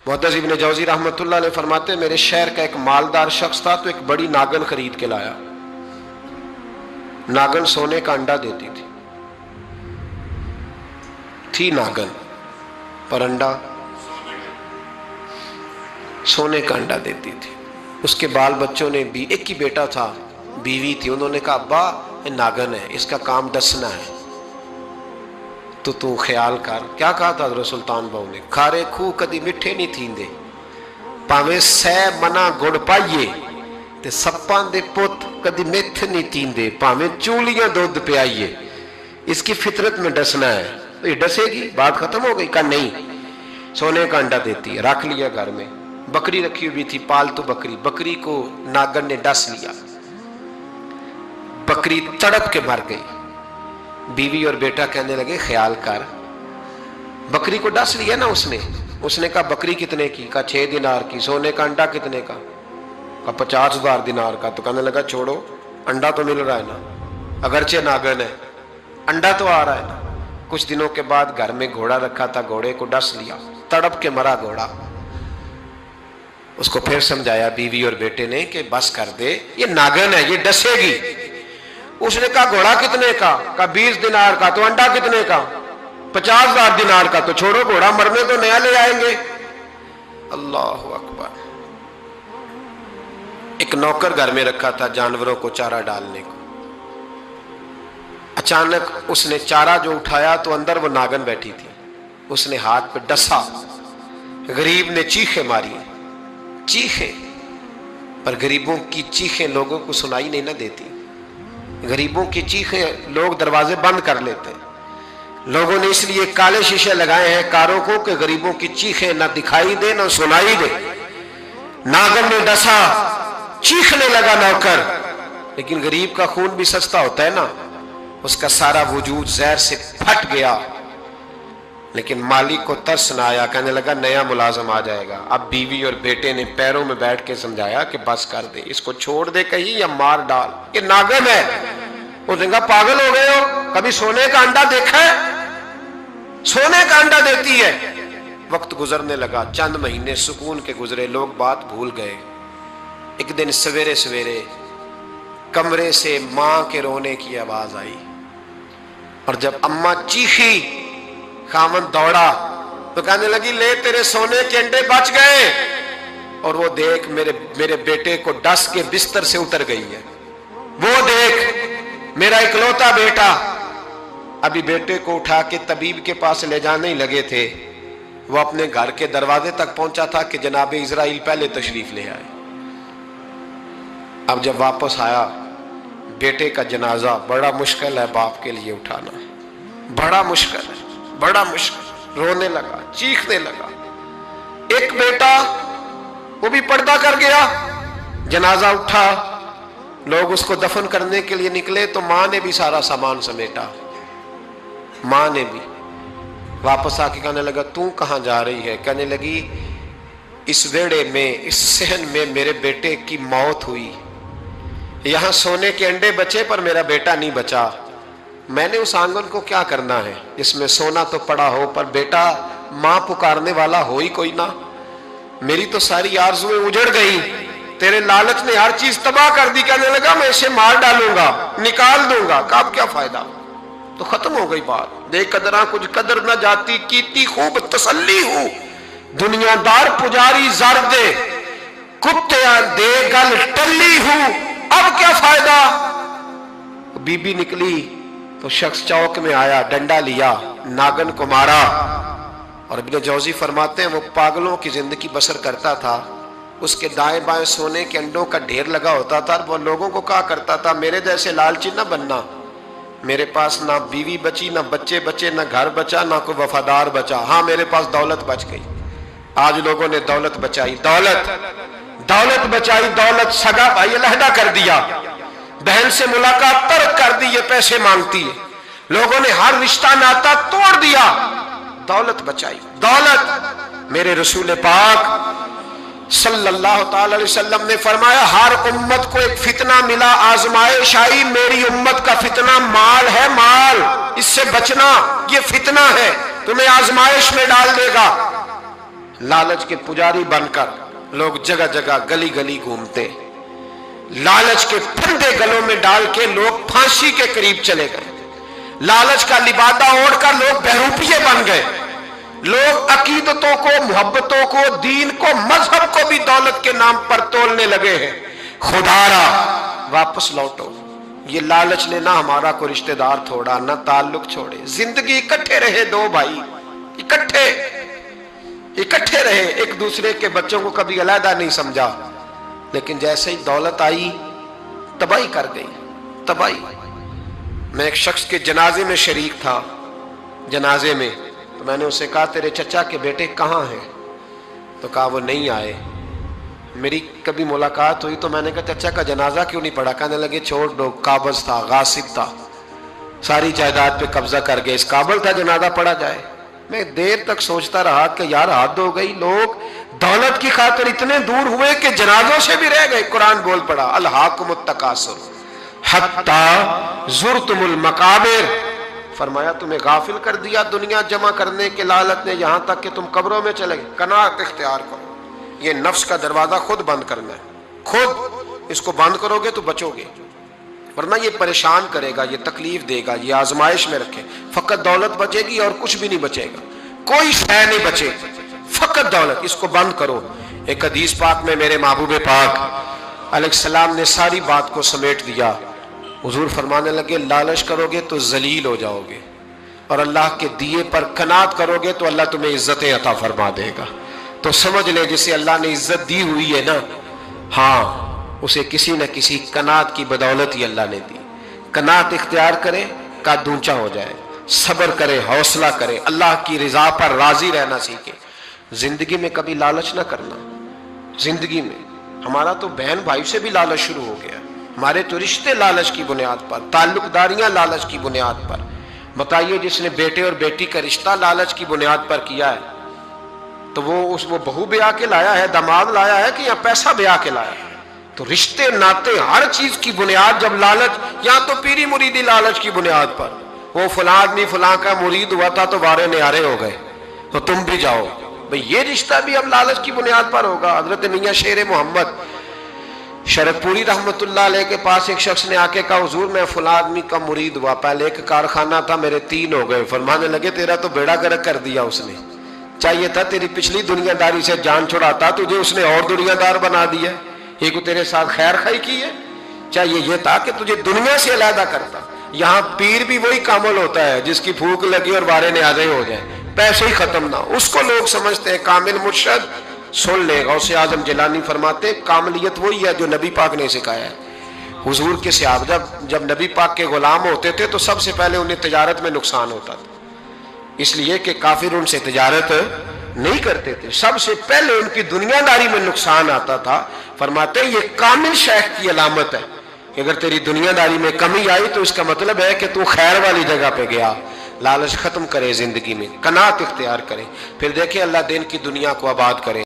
मुहद्दिस इब्न जौज़ी रहमतुल्लाह अलैह फरमाते हैं, मेरे शहर का एक मालदार शख्स था तो एक बड़ी नागन खरीद के लाया। नागन सोने का अंडा देती थी नागन, पर अंडा सोने का अंडा देती थी। उसके बाल बच्चों ने भी, एक ही बेटा था, बीवी थी, उन्होंने कहा अब्बा ये नागन है, इसका काम डसना है, तो तू ख्याल कर। क्या कहा था हज़रत सुल्तान बहू ने, खारे खूह कदी मिठे नहीं थींदे, भावें सै मना गुड़ पाइए, ते सप्पां दे पुत कदी मिठ नहीं थींदे, भावें चूलियां दूध पियाइए, इसकी फितरत में डसना है। तो ये डसेगी, बात खत्म हो गई। कहा नहीं, सोने का अंडा देती है। रख लिया घर में। बकरी रखी हुई थी, पालतू बकरी, बकरी को नागन ने डस लिया, बकरी तड़प के मर गई। बीवी और बेटा कहने लगे ख्याल कर, बकरी को डस लिया ना उसने। उसने कहा बकरी कितने की? कहा 6 दिनार की। सोने का अंडा कितने का? कहा 50,000 दिनार का। तो कहने लगा छोड़ो, अंडा तो मिल रहा है ना, अगरचे नागन है, अंडा तो आ रहा है ना। कुछ दिनों के बाद घर में घोड़ा रखा था, घोड़े को डस लिया, तड़प के मरा घोड़ा। उसको फिर समझाया बीवी और बेटे ने कि बस कर दे, ये नागन है, ये डसेगी। उसने कहा घोड़ा कितने का? कहा 20 दिनार का। तो अंडा कितने का? 50,000 दिनार का। तो छोड़ो, घोड़ा मरने तो नया ले आएंगे। अल्लाह अकबर। एक नौकर घर में रखा था जानवरों को चारा डालने को। अचानक उसने चारा जो उठाया तो अंदर वो नागन बैठी थी। उसने हाथ पे डसा, गरीब ने चीखें मारी, चीखें, पर गरीबों की चीखें लोगों को सुनाई नहीं ना देती। गरीबों की चीखें लोग दरवाजे बंद कर लेते हैं। लोगों ने इसलिए काले शीशे लगाए हैं कारों को कि गरीबों की चीखें ना दिखाई दे ना सुनाई दे। नागन ने डसा, चीखने लगा नौकर, लेकिन गरीब का खून भी सस्ता होता है ना। उसका सारा वजूद जहर से फट गया, लेकिन मालिक को तरस ना आया। कहने लगा नया मुलाजम आ जाएगा। अब बीवी और बेटे ने पैरों में बैठ के समझाया कि बस कर दे, इसको छोड़ दे कहीं या मार डाल, ये नागन है। उसने कहा पागल हो गए हो, कभी सोने का अंडा देखा है? सोने का अंडा देती है। वक्त गुजरने लगा, चंद महीने सुकून के गुजरे, लोग बात भूल गए। एक दिन सवेरे सवेरे कमरे से मां के रोने की आवाज आई, और जब अम्मा चीखी, खामन दौड़ा तो कहने लगी ले तेरे सोने के अंडे बच गए। और वो देख मेरे बेटे को डस के बिस्तर से उतर गई है। वो देख मेरा इकलौता बेटा। अभी बेटे को उठा के तबीब के पास ले जाने ही लगे थे, वो अपने घर के दरवाजे तक पहुंचा था कि जनाब इजराइल पहले तशरीफ ले आए। अब जब वापस आया, बेटे का जनाजा बड़ा मुश्किल है बाप के लिए उठाना, बड़ा मुश्किल है, बड़ा मुश्किल। रोने लगा, चीखने लगा। एक बेटा वो भी पर्दा कर गया। जनाजा उठा, लोग उसको दफन करने के लिए निकले तो मां ने भी सारा सामान समेटा। मां ने भी वापस आके कहने लगा तू कहां जा रही है? कहने लगी इस वेड़े में, इस सहन में मेरे बेटे की मौत हुई, यहां सोने के अंडे बचे पर मेरा बेटा नहीं बचा। मैंने उस आंगन को क्या करना है जिसमें सोना तो पड़ा हो पर बेटा मां पुकारने वाला हो ही कोई ना। मेरी तो सारी आरज़ुएं उजड़ गई, तेरे लालच ने हर चीज तबाह कर दी। कहने लगा मैं इसे मार डालूंगा, निकाल दूंगा। कब क्या फायदा? तो खत्म हो गई बात। दे कदरा कुछ कदर न जाती, कीती खूब तसल्ली हूं, दुनियादार पुजारी जर दे, कुत्ते दे गल टल्ली हूं, अब क्या फायदा? बीबी निकली तो शख्स चौक में आया, डंडा लिया, नागन को मारा। और इब्न जौजी फरमाते हैं वो पागलों की जिंदगी बसर करता था। उसके दाएं बाएं सोने के अंडों का ढेर लगा होता था। वो लोगों को कहा करता था मेरे जैसे लालची न बनना, मेरे पास ना बीवी बची, ना बच्चे बचे, ना घर बचा, ना कोई वफादार बचा। हाँ मेरे पास दौलत बच गई। आज लोगों ने दौलत बचाई, दौलत बचाई, दौलत सगा भाई अलहदा कर दिया, बहन से मुलाकात तर्क कर दी, ये पैसे मांगती है। लोगों ने हर रिश्ता नाता तोड़ दिया, दौलत बचाई। दौलत, मेरे रसूल पाक सल्लल्लाहु अलैहि वसल्लम ने फरमाया हर उम्मत को एक फितना मिला, आजमाइश आई, मेरी उम्मत का फितना माल है, माल, इससे बचना, ये फितना है, तुम्हें आजमाइश में डाल देगा। लालच के पुजारी बनकर लोग जगह जगह गली गली घूमते, लालच के फंदे गलों में डाल के लोग फांसी के करीब चले गए, लालच का लिबादा ओढ़कर लोग बहरूपिये बन गए, लोग अकीदतों को, मोहब्बतों को, दीन को, मजहब को भी दौलत के नाम पर तोलने लगे हैं। खुदारा वापस लौटो। ये लालच ने ना हमारा कोई रिश्तेदार तोड़ा, ना ताल्लुक छोड़े। जिंदगी इकट्ठे रहे दो भाई, इकट्ठे रहे, एक दूसरे के बच्चों को कभी अलहदा नहीं समझा, लेकिन जैसे ही दौलत आई तबाही कर गई, तबाही। मैं एक शख्स के जनाजे में शरीक था, जनाजे में, तो मैंने उससे कहा तेरे चचा के बेटे कहाँ हैं? तो कहा वो नहीं आए। मेरी कभी मुलाकात हुई तो मैंने कहा चचा का जनाजा क्यों नहीं पढ़ा? कहने लगे छोड़ दो, काबज था, गासिब था, सारी जायदाद पे कब्जा कर गए, इस काबल था जनाजा पढ़ा जाए। मैं देर तक सोचता रहा कि यार हद हो गई, लोग दौलत की खातिर इतने दूर हुए कि जनाजों से भी रह गए। कुरान बोल पड़ा अल्हाकुमुत तकासुर हत्ता ज़ुरतुमुल मकाबिर, फरमाया तुम्हें गाफिल कर दिया दुनिया जमा करने के लालच ने, यहां तक कि तुम कब्रों में चले गए। कनात इख्तियार करो, ये नफ्स का दरवाजा खुद बंद करना है, खुद इसको बंद करोगे तो बचोगे, वरना ये परेशान करेगा, ये तकलीफ देगा, ये आजमाइश में रखे। फकत दौलत बचेगी और कुछ भी नहीं बचेगा, कोई शय नहीं बचेगा, फकत दौलत। इसको बंद करो। एक हदीस पाक में मेरे महबूब पाक अलैहिस्सलाम ने सारी बात को समेट दिया। हुजूर फरमाने लगे लालच करोगे तो जलील हो जाओगे, और अल्लाह के दिए पर कनात करोगे तो अल्लाह तुम्हें इज्जतें अता फरमा देगा। तो समझ ले जिसे अल्लाह ने इज्जत दी हुई है ना, हाँ, उसे किसी न किसी कनात की बदौलत ही अल्लाह ने दी। कनात इख्तियार करे, कद ऊंचा हो जाए, सब्र करे, हौसला करे, अल्लाह की रिजा पर राजी रहना सीखे। जिंदगी में कभी लालच ना करना। जिंदगी में हमारा तो बहन भाई से भी लालच शुरू हो गया, हमारे तो रिश्ते लालच की बुनियाद पर, ताल्लुकदारियां लालच की बुनियाद पर। बताइए जिसने बेटे और बेटी का रिश्ता लालच की बुनियाद पर किया है, तो वो बहू ब्याह के लाया है, दामाद लाया है कि या पैसा ब्याह के लाया है? तो रिश्ते नाते हर चीज की बुनियाद जब लालच, या तो पीरी मुरीदी लालच की बुनियाद पर, वो फलां आदमी फलां का मुरीद हुआ था तो वारे न्यारे हो गए तो तुम भी जाओ भाई, ये रिश्ता भी अब लालच की बुनियाद पर होगा। हजरत मियां शेर मोहम्मद शरफपुरी रहमतुल्लाह अलैह के पास एक शख्स ने आके कहा हुजूर मैं फलां आदमी का मुरीद हुआ, पहले एक कारखाना था, मेरे 3 हो गए। फरमाने लगे तेरा तो बेड़ा गर्क कर दिया उसने, चाहिए था तेरी पिछली दुनियादारी से जान छुड़ाता, तुझे उसने और दुनियादार बना दिया। एक तेरे साथ खैर खाई की है, चाहिए यह था कि तुझे दुनिया से अलहदा करता। यहाँ पीर भी वही कामल होता है जिसकी भूख लगी और बारे न्याज़े हो जाए, पैसे ही खत्म ना, उसको लोग समझते हैं कामिल मुर्शद। सुन ले, गौसे आजम जिलानी फरमाते कामलियत वही है जो नबी पाक ने सिखाया है। हुजूर के सहाबा जब नबी पाक के गुलाम होते थे तो सबसे पहले उन्हें तिजारत में नुकसान होता था, इसलिए कि काफिर उनसे तिजारत नहीं करते थे, सबसे पहले उनकी दुनियादारी में नुकसान आता था। फरमाते ये कामिल शेख की अलामत है कि अगर तेरी दुनियादारी में कमी आई तो इसका मतलब है कि तू खैर वाली जगह पे गया। लालच खत्म करे, जिंदगी में कनात इख्तियार करे, फिर देखे अल्लाह दिन की दुनिया को आबाद करे।